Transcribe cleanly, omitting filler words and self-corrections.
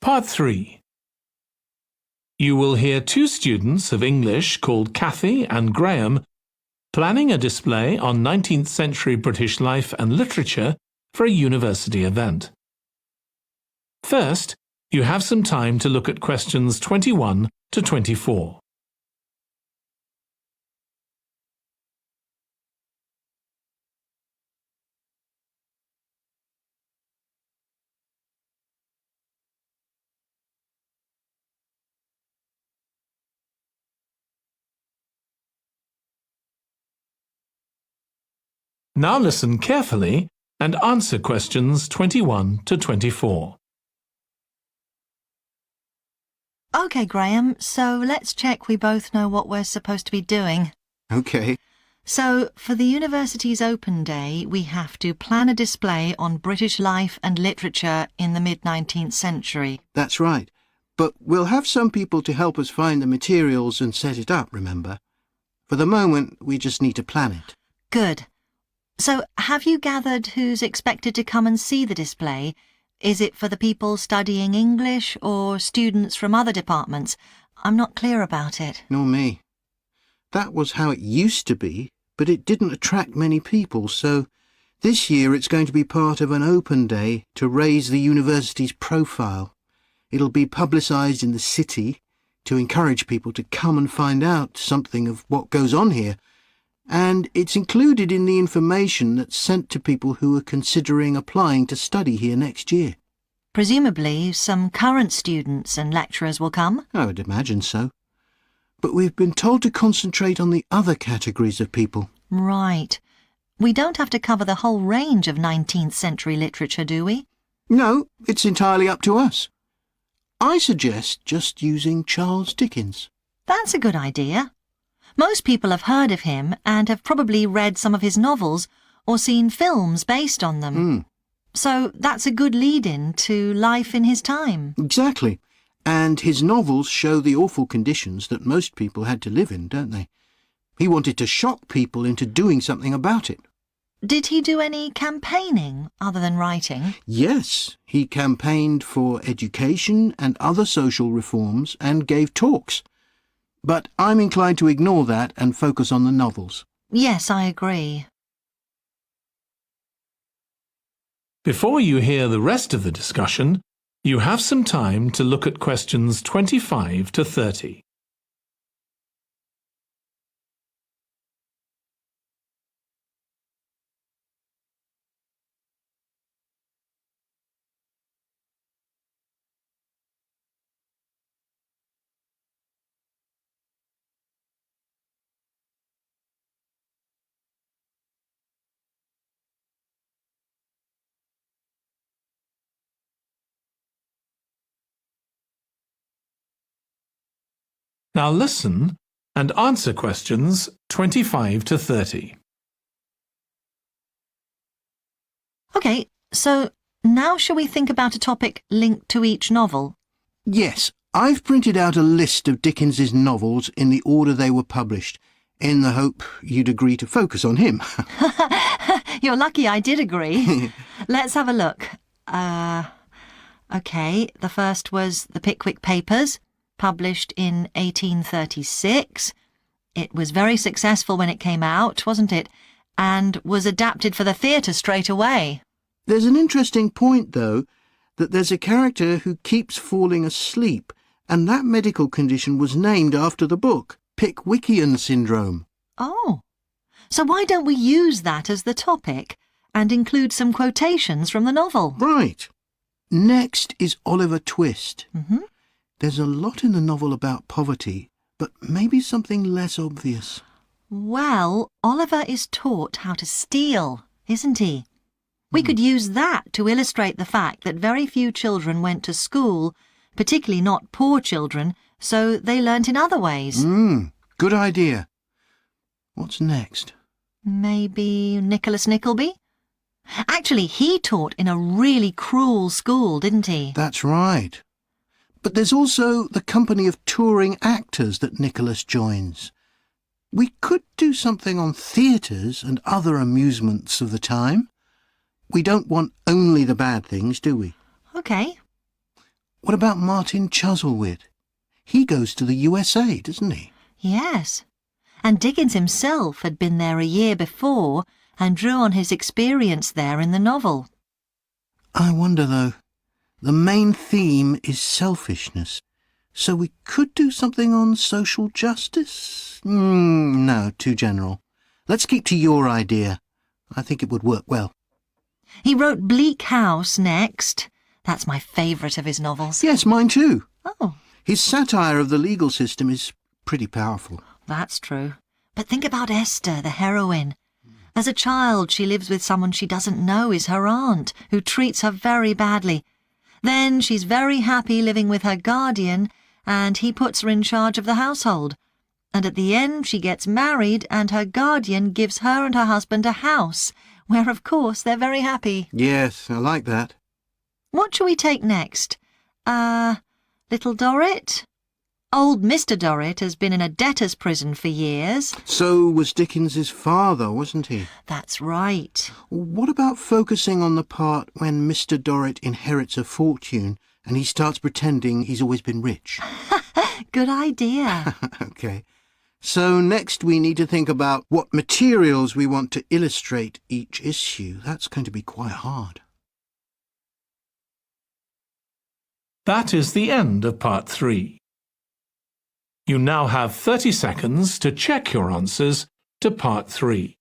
Part 3. You will hear two students of English called Kathy and Graham planning a display on 19th century British life and literature for a university event. First, you have some time to look at questions 21 to 24. Now listen carefully and answer questions 21 to 24. OK, Graham, so let's check we both know what we're supposed to be doing. OK. So, for the university's open day, we have to plan a display on British life and literature in the mid-19th century. That's right. But we'll have some people to help us find the materials and set it up, remember? For the moment, we just need to plan it. Good. So, have you gathered who's expected to come and see the display? Is it for the people studying English or students from other departments? I'm not clear about it. Nor me. That was how it used to be, but it didn't attract many people, so this year it's going to be part of an open day to raise the university's profile. It'll be publicised in the city to encourage people to come and find out something of what goes on here. And it's included in the information that's sent to people who are considering applying to study here next year. Presumably, some current students and lecturers will come? I would imagine so. But we've been told to concentrate on the other categories of people. Right. We don't have to cover the whole range of 19th century literature, do we? No, it's entirely up to us. I suggest just using Charles Dickens. That's a good idea. Most people have heard of him and have probably read some of his novels or seen films based on them. So that's a good lead-in to life in his time. Exactly. And his novels show the awful conditions that most people had to live in, don't they? He wanted to shock people into doing something about it. Did he do any campaigning other than writing? Yes, he campaigned for education and other social reforms and gave talks. But I'm inclined to ignore that and focus on the novels. Yes, I agree. Before you hear the rest of the discussion, you have some time to look at questions 25 to 30. Now listen and answer questions 25 to 30. OK, so now shall we think about a topic linked to each novel? Yes, I've printed out a list of Dickens's novels in the order they were published, in the hope you'd agree to focus on him. You're lucky I did agree. Let's have a look. OK, the first was The Pickwick Papers, published in 1836. It was very successful when it came out, wasn't it? And was adapted for the theatre straight away. There's an interesting point, though, that there's a character who keeps falling asleep, and that medical condition was named after the book, Pickwickian syndrome. Oh, so why don't we use that as the topic and include some quotations from the novel? Right. Next is Oliver Twist. Mm-hmm. There's a lot in the novel about poverty, but maybe something less obvious. Well, Oliver is taught how to steal, isn't he? We could use that to illustrate the fact that very few children went to school, particularly not poor children, so they learnt in other ways. Good idea. What's next? Maybe Nicholas Nickleby? Actually, he taught in a really cruel school, didn't he? That's right. But there's also the company of touring actors that Nicholas joins. We could do something on theatres and other amusements of the time. We don't want only the bad things, do we? OK. What about Martin Chuzzlewit? He goes to the USA, doesn't he? Yes. And Dickens himself had been there a year before and drew on his experience there in the novel. I wonder, though. The main theme is selfishness. So we could do something on social justice? No, too general. Let's keep to your idea. I think it would work well. He wrote Bleak House next. That's my favourite of his novels. Yes, mine too. Oh, His satire of the legal system is pretty powerful. that's true. But think about Esther, the heroine. As a child, she lives with someone she doesn't know is her aunt, who treats her very badly. Then she's very happy living with her guardian, and he puts her in charge of the household. And at the end, she gets married, and her guardian gives her and her husband a house, where, of course, they're very happy. Yes, I like that. What shall we take next? Little Dorrit? Old Mr. Dorrit has been in a debtor's prison for years. So was Dickens's father, wasn't he? That's right. What about focusing on the part when Mr. Dorrit inherits a fortune and he starts pretending he's always been rich? Good idea. OK. So next we need to think about what materials we want to illustrate each issue. That's going to be quite hard. That is the end of part 3. You now have 30 seconds to check your answers to part 3.